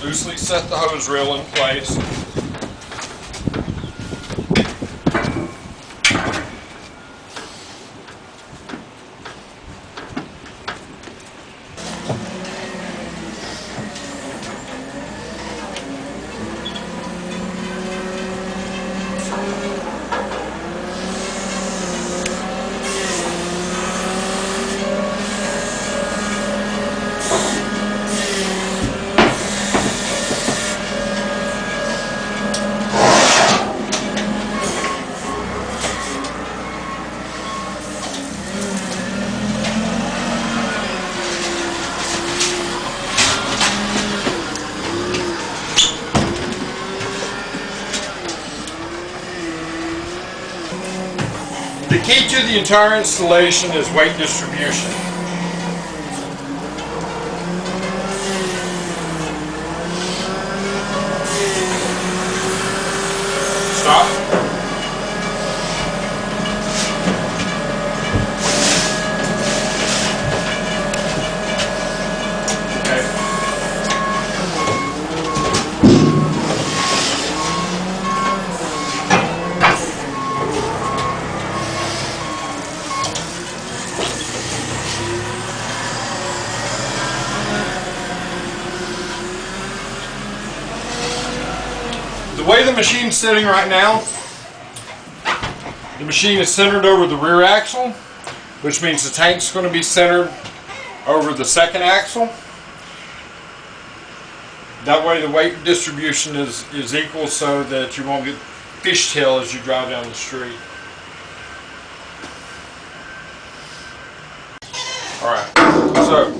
Loosely set the hose reel in place. The key to the entire installation is weight distribution. Stop. The way the machine's sitting right now, the machine is centered over the rear axle, which means the tank's going to be centered over the second axle. That way the weight distribution is equal so that you won't get fishtail as you drive down the street. Alright, so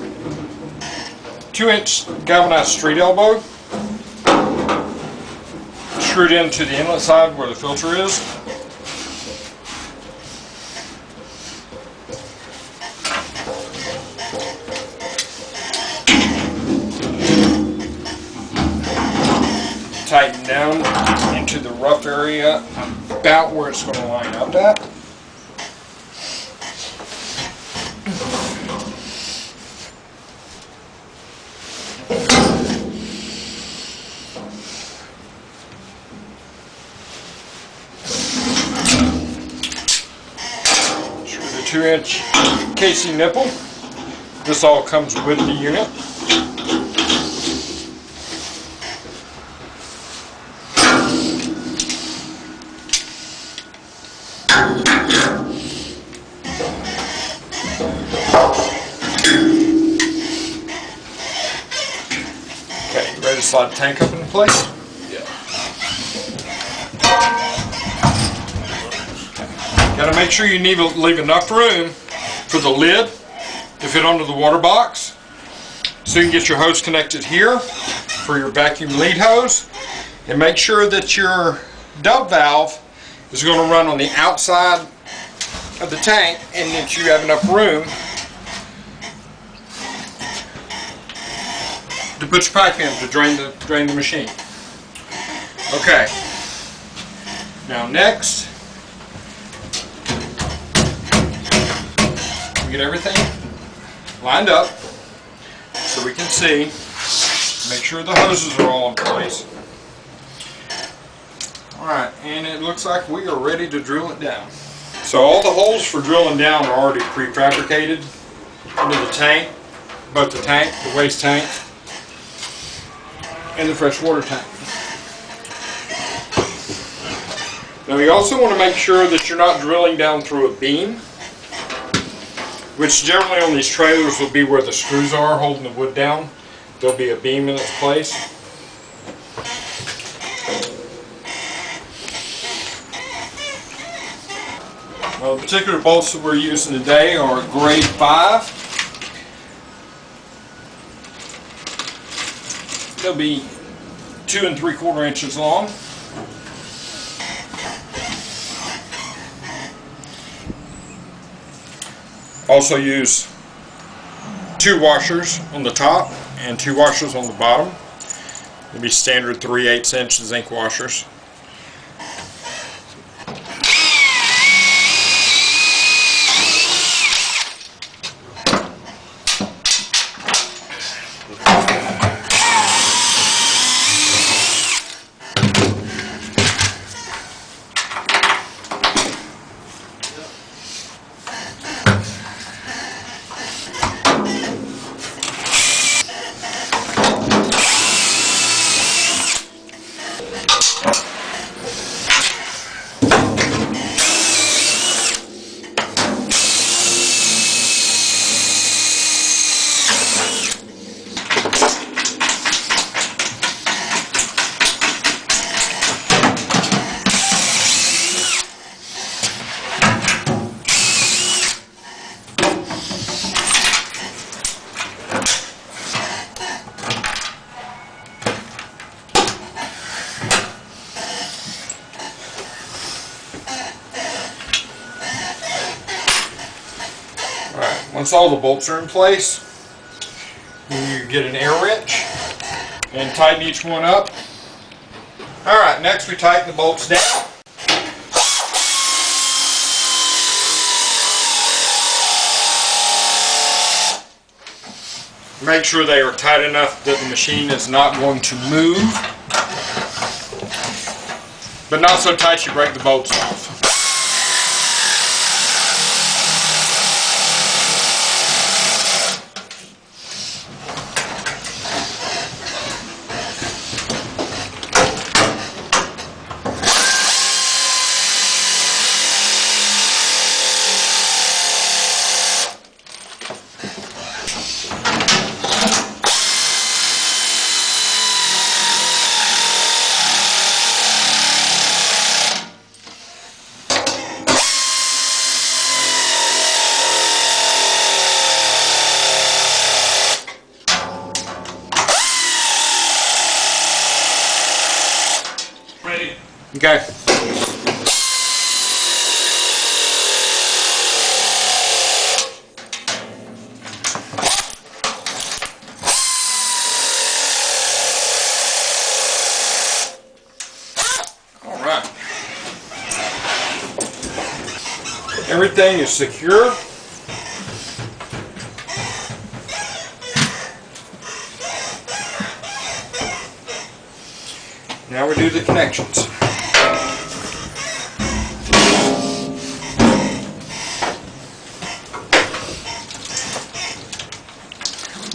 2-inch galvanized street elbow screwed into the inlet side where the filter is. Tighten down into the rough area about where it's going to line up at. Screw the 2-inch KC nipple. This all comes with the unit. Okay, you ready to slide the tank up into place? Yeah. Got to make sure you leave enough room for the lid to fit onto the water box. So you can get your hose connected here for your vacuum lead hose. And make sure that your dove valve is going to run on the outside of the tank and that you have enough room to put your pipe in to drain the machine. Okay. Now next, we get everything lined up so we can see. Make sure the hoses are all in place. Alright, and it looks like we are ready to drill it down. So all the holes for drilling down are already prefabricated into the tank, both the tank, the waste tank, and the freshwater tank. Now you also want to make sure that you're not drilling down through a beam, which generally on these trailers will be where the screws are holding the wood down. There'll be a beam in its place. Well, the particular bolts that we're using today are grade 5. They'll be 2 3/4 inches long. Also use 2 washers on the top and 2 washers on the bottom. They'll be standard 3/8 inch zinc washers. Once all the bolts are in place, you get an air wrench and tighten each one up. Alright, next we tighten the bolts down. Make sure they are tight enough that the machine is not going to move, but not so tight you break the bolts off. Okay. All right. Everything is secure. Now we do the connections.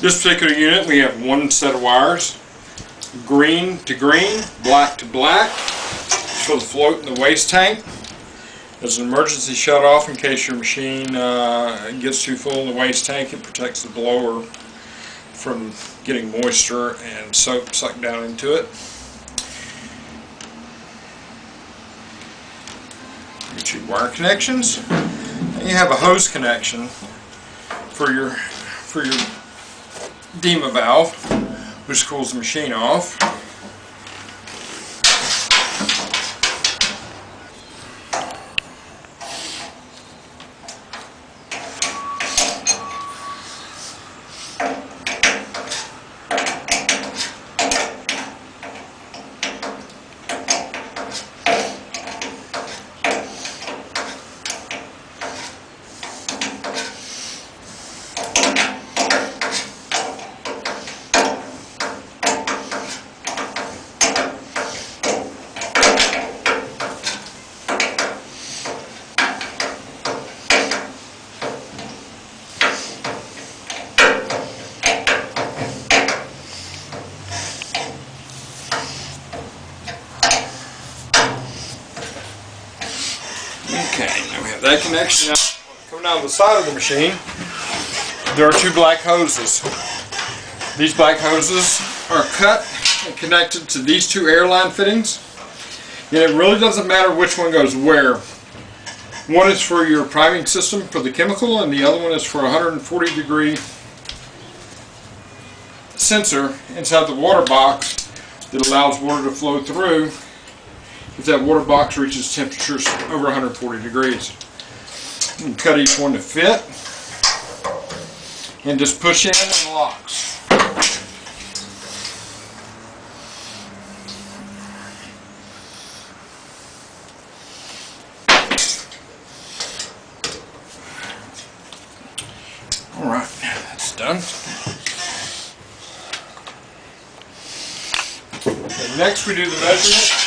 This particular unit, we have one set of wires, green to green, black to black, for the float in the waste tank. There's an emergency shut off in case your machine gets too full in the waste tank. It protects the blower from getting moisture and soap sucked down into it. Your two wire connections. And you have a hose connection for your DEMA valve, which cools the machine off. Okay, now we have that connection out. Coming out of the side of the machine, there are two black hoses. These black hoses are cut and connected to these two airline fittings. And it really doesn't matter which one goes where. One is for your priming system for the chemical, and the other one is for a 140-degree sensor inside the water box that allows water to flow through if that water box reaches temperatures over 140 degrees. You can cut each one to fit and just push in and it locks. Alright, that's done. And next we do the measurement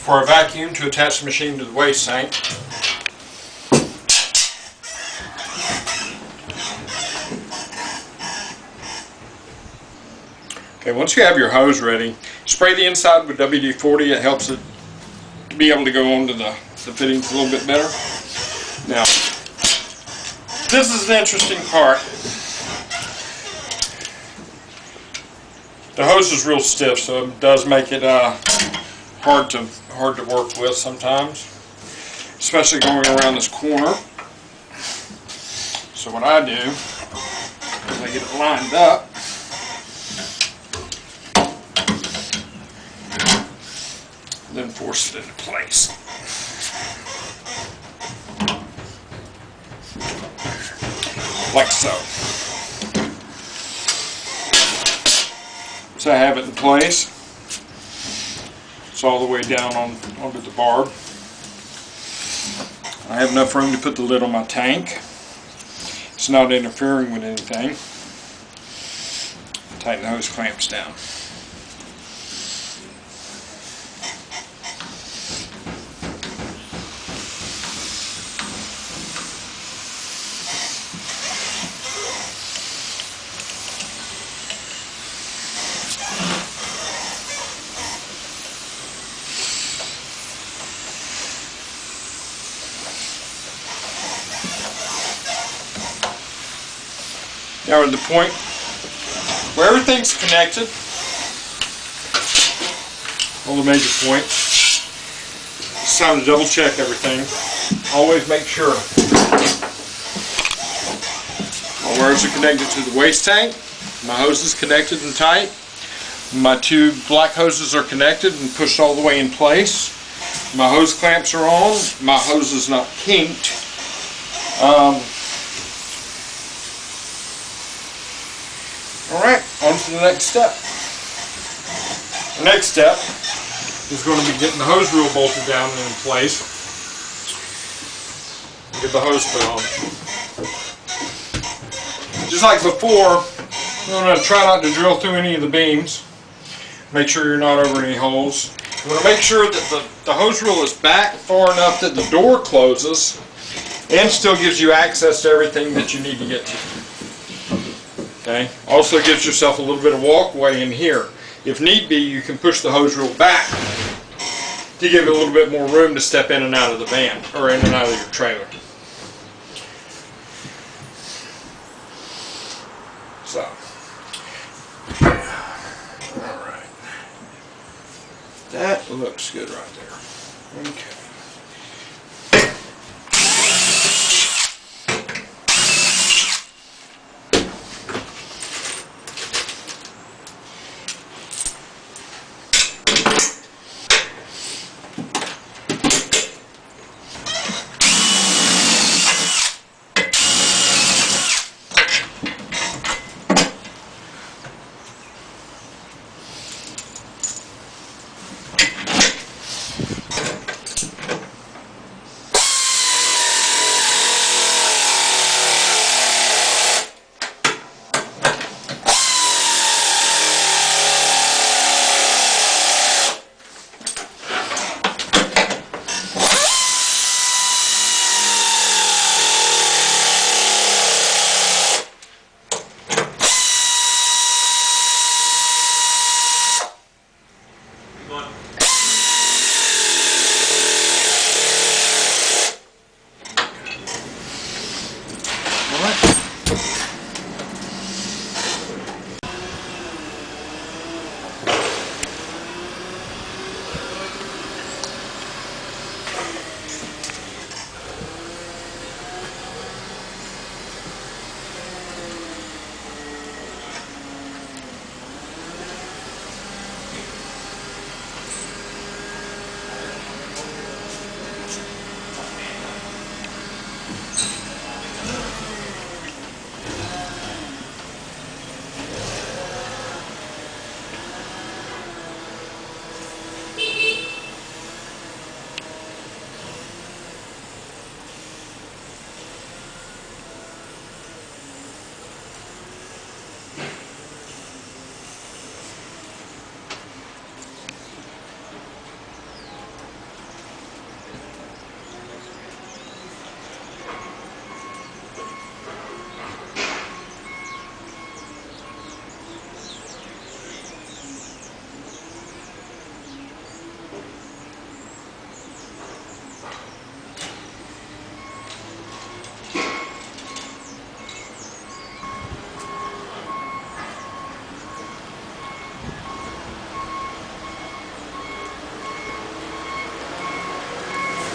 for a vacuum to attach the machine to the waste tank. Okay, once you have your hose ready, spray the inside with WD-40. It helps it to be able to go onto the fittings a little bit better. Now, this is an interesting part. The hose is real stiff, so it does make it hard to work with sometimes, especially going around this corner. So what I do is I get it lined up, then force it into place. like so. So I have it in place. It's all the way down onto the barb. I have enough room to put the lid on my tank. It's not interfering with anything. Tighten the hose clamps down. Now we're at the point where everything's connected, all the major points. It's time to double check everything. Always make sure my wires are connected to the waste tank, my hose is connected and tight, my two black hoses are connected and pushed all the way in place, my hose clamps are on, my hose is not kinked. Alright, on to the next step. The next step is going to be getting the hose reel bolted down and in place. Get the hose put on. Just like before, you want to try not to drill through any of the beams. Make sure you're not over any holes. You want to make sure that the hose reel is back far enough that the door closes and still gives you access to everything that you need to get to. Okay. Also gives yourself a little bit of walkway in here. If need be, you can push the hose reel back to give it a little bit more room to step in and out of the van, or in and out of your trailer. So, alright. That looks good right there. Okay.